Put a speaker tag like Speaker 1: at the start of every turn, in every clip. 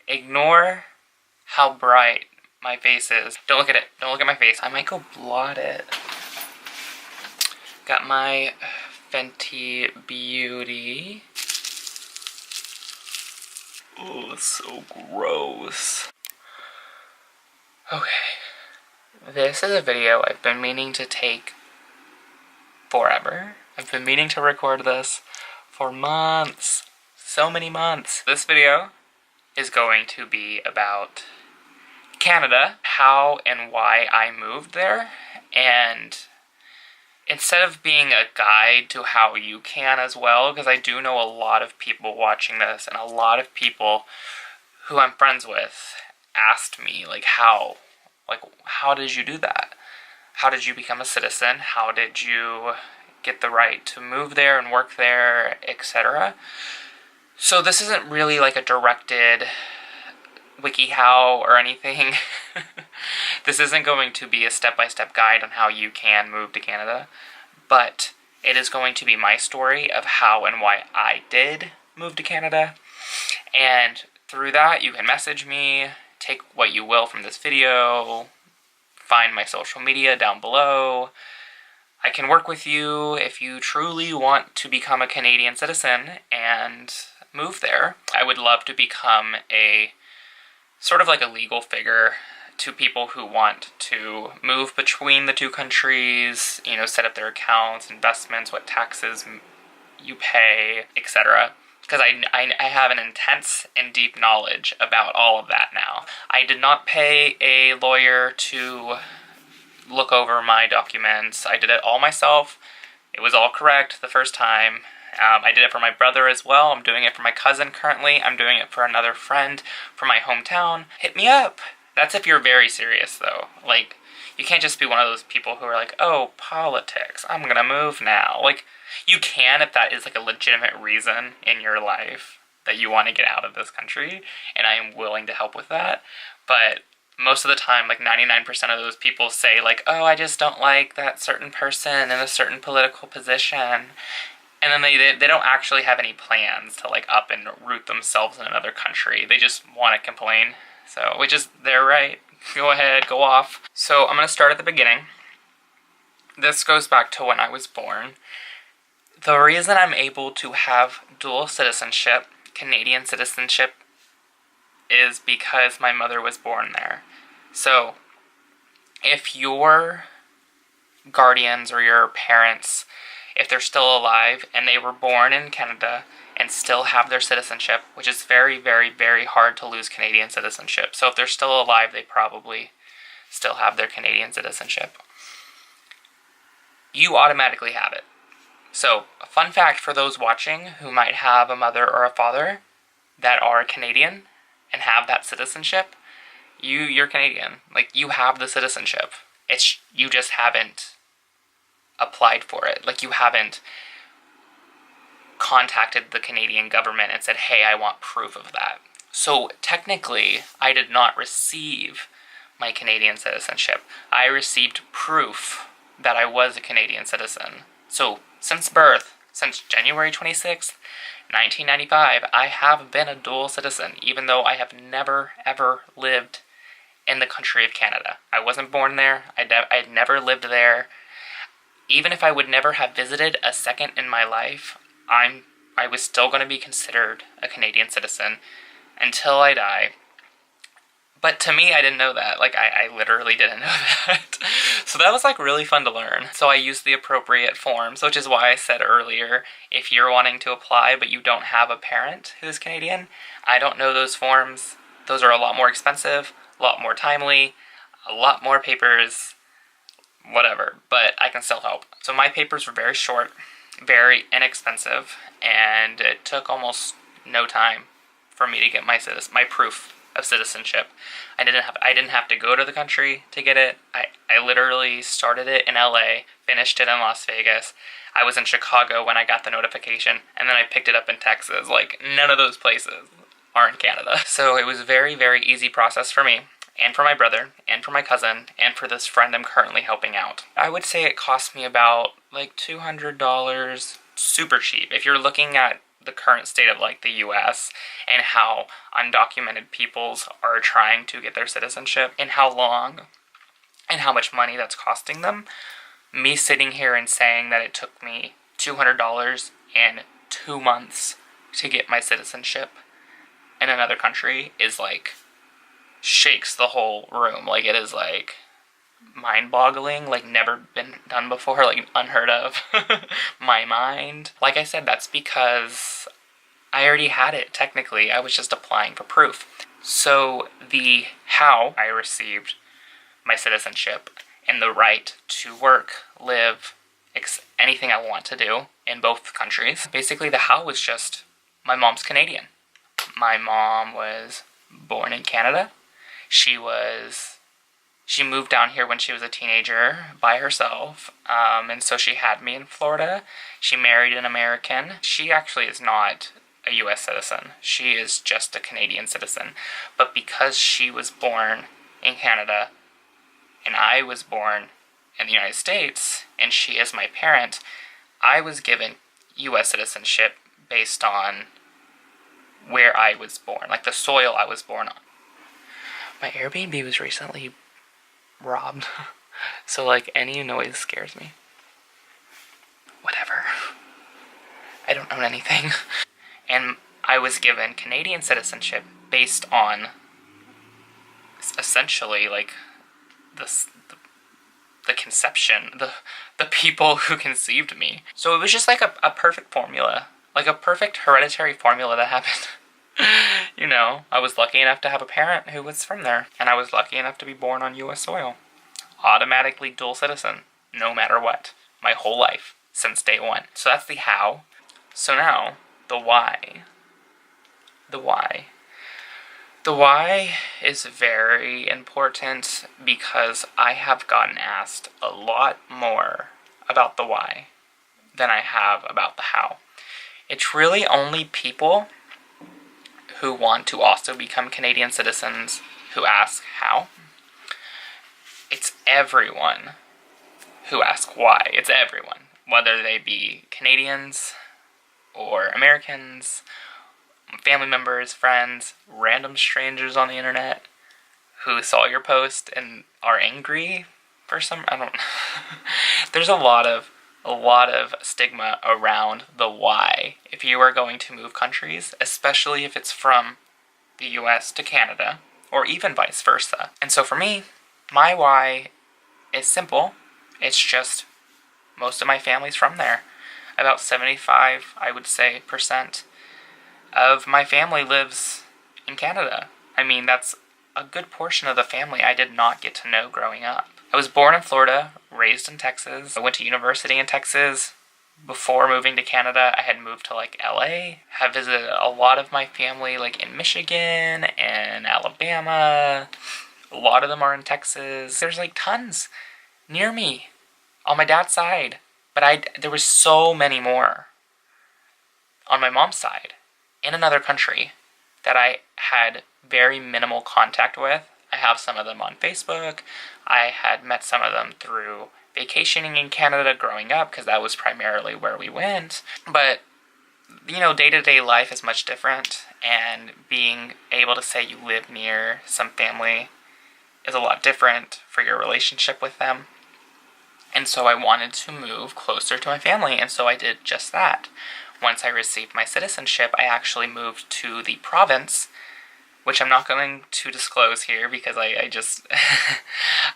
Speaker 1: Ignore how bright my face is. Don't look at it. Don't look at my face. I might go blot it. Got my Fenty Beauty. Oh, it's so gross. Okay. This is a video I've been meaning to take forever. I've been meaning to record this for months. So many months. This video is going to be about Canada, how and why I moved there, and instead of being a guide to how you can as well, because I do know a lot of people watching this, and a lot of people who I'm friends with asked me, how did you do that? How did you become a citizen? How did you get the right to move there and work there, etc.? So this isn't really like a directed WikiHow or anything. This isn't going to be a step-by-step guide on how you can move to Canada, but it is going to be my story of how and why I did move to Canada. And through that, you can message me, take what you will from this video, find my social media down below. I can work with you if you truly want to become a Canadian citizen and move there. I would love to become a sort of like a legal figure to people who want to move between the two countries, set up their accounts, investments, what taxes you pay, etc. Because I have an intense and deep knowledge about all of that now. I did not pay a lawyer to look over my documents. I did it all myself. It was all correct the first time. I did it for my brother as well. I'm doing it for my cousin currently. I'm doing it for another friend from my hometown. Hit me up. That's if you're very serious, though. You can't just be one of those people who are like, oh, politics, I'm gonna move now. You can if that is a legitimate reason in your life that you want to get out of this country, and I am willing to help with that. But most of the time, 99% of those people say, oh, I just don't like that certain person in a certain political position. And then they don't actually have any plans to up and root themselves in another country. They just want to complain. So, which is their right. Go ahead, go off. So I'm going to start at the beginning. This goes back to when I was born. The reason I'm able to have dual citizenship, Canadian citizenship, is because my mother was born there. So, if your guardians or your parents, if they're still alive and they were born in Canada and still have their citizenship, which is very, very, very hard to lose Canadian citizenship. So if they're still alive, they probably still have their Canadian citizenship. You automatically have it. So, a fun fact for those watching who might have a mother or a father that are Canadian and have that citizenship, you're Canadian. You have the citizenship. You just haven't applied for it. You haven't contacted the Canadian government and said, hey, I want proof of that. So technically, I did not receive my Canadian citizenship. I received proof that I was a Canadian citizen. So since birth, since January 26th, 1995, I have been a dual citizen, even though I have never, ever lived in the country of Canada. I wasn't born there. I'd never lived there. Even if I would never have visited a second in my life, I was still going to be considered a Canadian citizen until I die. But to me, I didn't know that. I literally didn't know that. So that was really fun to learn. So I used the appropriate forms, which is why I said earlier, if you're wanting to apply but you don't have a parent who's Canadian, I don't know those forms. Those are a lot more expensive, a lot more timely, a lot more papers, whatever, but I can still help. So my papers were very short, very inexpensive, and it took almost no time for me to get my proof of citizenship. I didn't have to go to the country to get it. I literally started it in LA, finished it in Las Vegas. I was in Chicago when I got the notification, and then I picked it up in Texas. None of those places are in Canada. So it was a very, very easy process for me, and for my brother, and for my cousin, and for this friend I'm currently helping out. I would say it cost me about $200, super cheap. If you're looking at the current state of like the US and how undocumented peoples are trying to get their citizenship and how long and how much money that's costing them. Me sitting here and saying that it took me $200 and 2 months to get my citizenship in another country is like shakes the whole room. Like, it is like mind-boggling, like never been done before, like unheard of. My mind. Like I said, that's because I already had it technically. I was just applying for proof. So the how I received my citizenship and the right to work, live, anything I want to do in both countries. Basically, the how was just my mom's Canadian. My mom was born in Canada. She moved down here when she was a teenager by herself, and so she had me in Florida. She married an American. She actually is not a U.S. citizen. She is just a Canadian citizen. But because she was born in Canada, and I was born in the United States, and she is my parent, I was given U.S. citizenship based on where I was born, like the soil I was born on. My Airbnb was recently robbed, so like any noise scares me. Whatever. I don't own anything. And I was given Canadian citizenship based on essentially like the conception, the people who conceived me. So it was just like a perfect formula, like a perfect hereditary formula that happened. You know, I was lucky enough to have a parent who was from there, and I was lucky enough to be born on U.S. soil. Automatically dual citizen, no matter what, my whole life, since day one. So that's the how. So now, the why. The why. The why is very important because I have gotten asked a lot more about the why than I have about the how. It's really only people who want to also become Canadian citizens who ask how. It's everyone who asks why. It's everyone, whether they be Canadians or Americans, family members, friends, random strangers on the internet who saw your post and are angry for some, I don't know. There's a lot of stigma around the why if you are going to move countries, especially if it's from the US to Canada, or even vice versa. And so for me, my why is simple. It's just most of my family's from there. About 75, I would say, % of my family lives in Canada. I mean, that's a good portion of the family I did not get to know growing up. I was born in Florida, raised in Texas. I went to university in Texas. Before moving to Canada, I had moved to like LA. Have visited a lot of my family like in Michigan and Alabama. A lot of them are in Texas. There's like tons near me on my dad's side. But there was so many more on my mom's side in another country that I had very minimal contact with. I have some of them on Facebook. I had met some of them through vacationing in Canada growing up because that was primarily where we went. But, you know, day-to-day life is much different, and being able to say you live near some family is a lot different for your relationship with them. And so I wanted to move closer to my family, and so I did just that. Once I received my citizenship, I actually moved to the province, which I'm not going to disclose here because I just,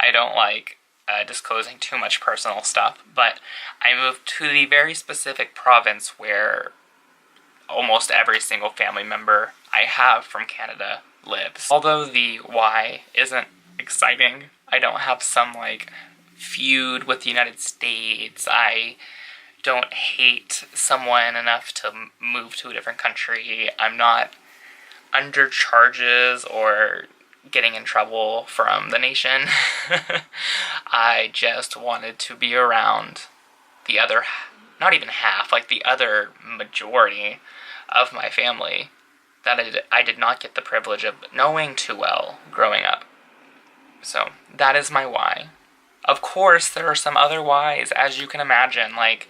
Speaker 1: I don't like disclosing too much personal stuff, but I moved to the very specific province where almost every single family member I have from Canada lives. Although the why isn't exciting, I don't have some like feud with the United States. I don't hate someone enough to move to a different country. I'm not under charges or getting in trouble from the nation. I just wanted to be around the other, not even half, like the other majority of my family that I did not get the privilege of knowing too well growing up. So that is my why. Of course, there are some other whys, as you can imagine, like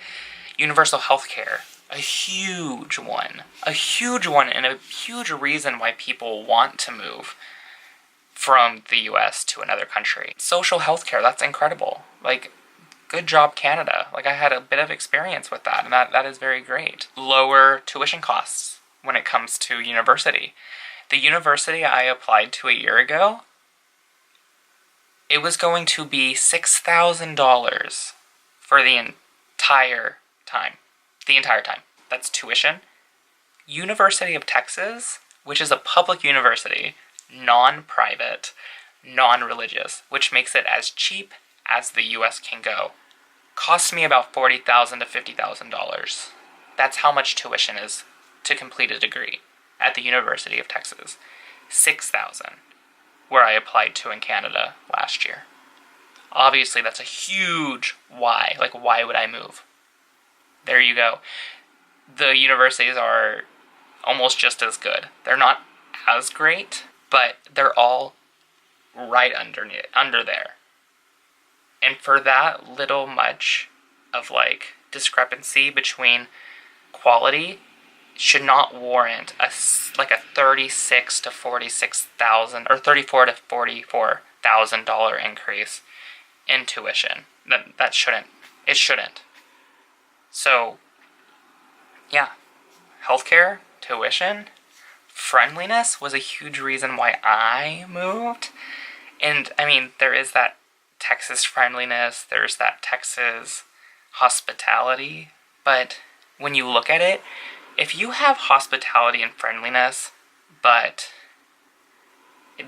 Speaker 1: universal health care. A huge one. A huge one, and a huge reason why people want to move from the US to another country. Social health care, that's incredible. Like, good job, Canada. Like, I had a bit of experience with that, and that is very great. Lower tuition costs when it comes to university. The university I applied to a year ago, it was going to be $6,000 for the entire time. The entire time. That's tuition. University of Texas, which is a public university, non-private, non-religious, which makes it as cheap as the US can go, costs me about $40,000 to $50,000. That's how much tuition is to complete a degree at the University of Texas. $6,000, where I applied to in Canada last year. Obviously, that's a huge why. Like, why would I move? There you go. The universities are almost just as good. They're not as great, but they're all right under there. And for that little much of, like, discrepancy between quality should not warrant a 36 to 46,000 or 34 to $44,000 increase in tuition. That shouldn't. It shouldn't. So, yeah, healthcare, tuition, friendliness was a huge reason why I moved. And, I mean, there is that Texas friendliness, there's that Texas hospitality, but when you look at it, if you have hospitality and friendliness, but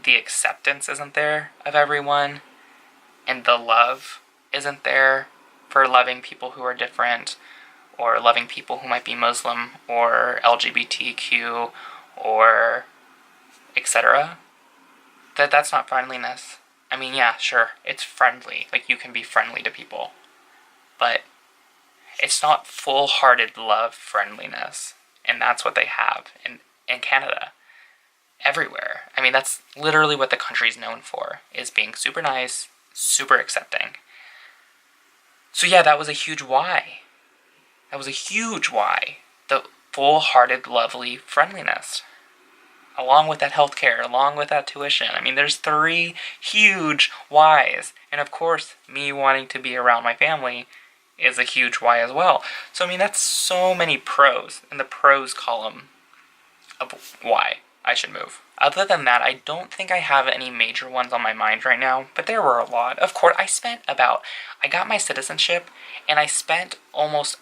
Speaker 1: the acceptance isn't there of everyone, and the love isn't there for loving people who are different, or loving people who might be Muslim, or LGBTQ, or etc., that's not friendliness. I mean, yeah, sure, it's friendly. Like, you can be friendly to people. But it's not full-hearted love friendliness. And that's what they have in Canada. Everywhere. I mean, that's literally what the country's known for, is being super nice, super accepting. So yeah, that was a huge why. That was a huge why. The full-hearted, lovely friendliness. Along with that healthcare, along with that tuition. I mean, there's 3 huge whys. And of course, me wanting to be around my family is a huge why as well. So, I mean, that's so many pros in the pros column of why I should move. Other than that, I don't think I have any major ones on my mind right now, but there were a lot. Of course, I got my citizenship, and I spent almost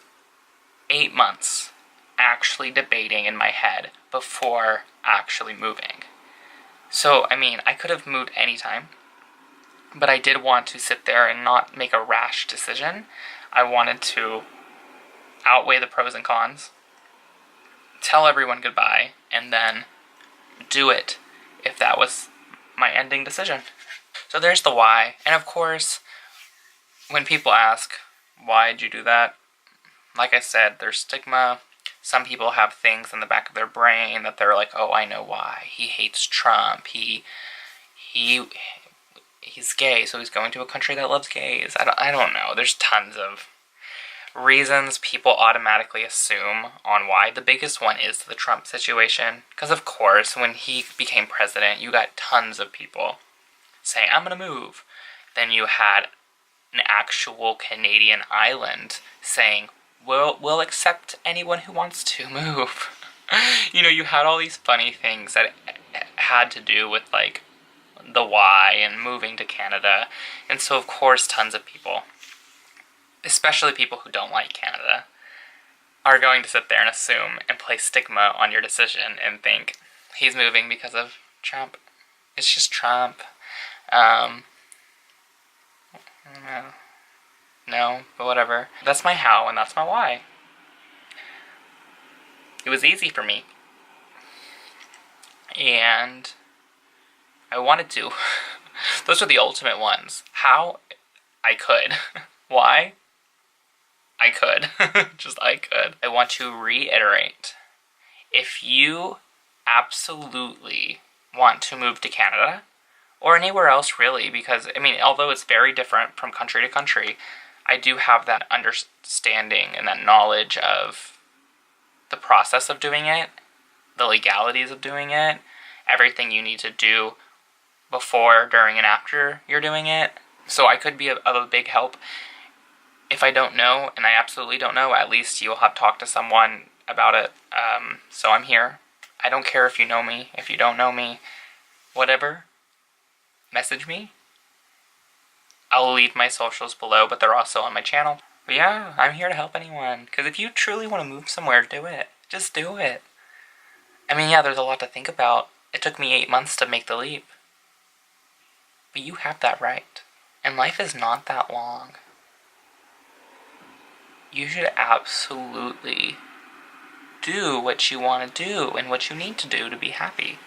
Speaker 1: 8 months actually debating in my head before actually moving. So, I mean, I could have moved anytime, but I did want to sit there and not make a rash decision. I wanted to outweigh the pros and cons, tell everyone goodbye, and then do it if that was my ending decision. So there's the why. And of course, when people ask, why did you do that? Like I said, there's stigma. Some people have things in the back of their brain that they're like, oh, I know why. He hates Trump. He's gay, so he's going to a country that loves gays. I don't know. There's tons of reasons people automatically assume on why. The biggest one is the Trump situation. Because, of course, when he became president, you got tons of people saying, I'm going to move. Then you had an actual Canadian island saying, we'll accept anyone who wants to move. You know, you had all these funny things that had to do with, like, the why and moving to Canada. And so, of course, tons of people, especially people who don't like Canada, are going to sit there and assume and place stigma on your decision and think, he's moving because of Trump. It's just Trump. No, but whatever. That's my how and that's my why. It was easy for me. And I wanted to. Those are the ultimate ones. How? I could. Why? I could. Just I could. I want to reiterate. If you absolutely want to move to Canada, or anywhere else really, because, I mean, although it's very different from country to country, I do have that understanding and that knowledge of the process of doing it, the legalities of doing it, everything you need to do before, during, and after you're doing it. So I could be of a big help. If I don't know, and I absolutely don't know, at least you'll have talked to someone about it. So I'm here. I don't care if you know me, if you don't know me, whatever. Message me. I'll leave my socials below, but they're also on my channel. But yeah, I'm here to help anyone. Because if you truly want to move somewhere, do it. Just do it. I mean, yeah, there's a lot to think about. It took me 8 months to make the leap. But you have that right. And life is not that long. You should absolutely do what you want to do and what you need to do to be happy.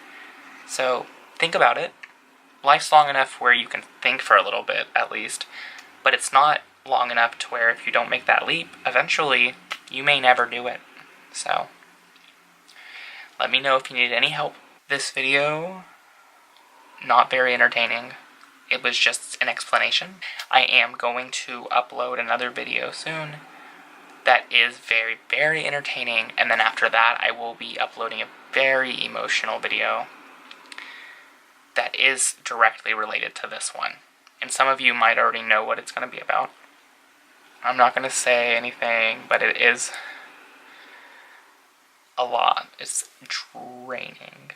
Speaker 1: So, think about it. Life's long enough where you can think for a little bit, at least. But it's not long enough to where if you don't make that leap, eventually, you may never do it. So, let me know if you need any help. This video, not very entertaining. It was just an explanation. I am going to upload another video soon that is very, very entertaining. And then after that, I will be uploading a very emotional video that is directly related to this one. And some of you might already know what it's going to be about. I'm not going to say anything, but it is a lot. It's draining.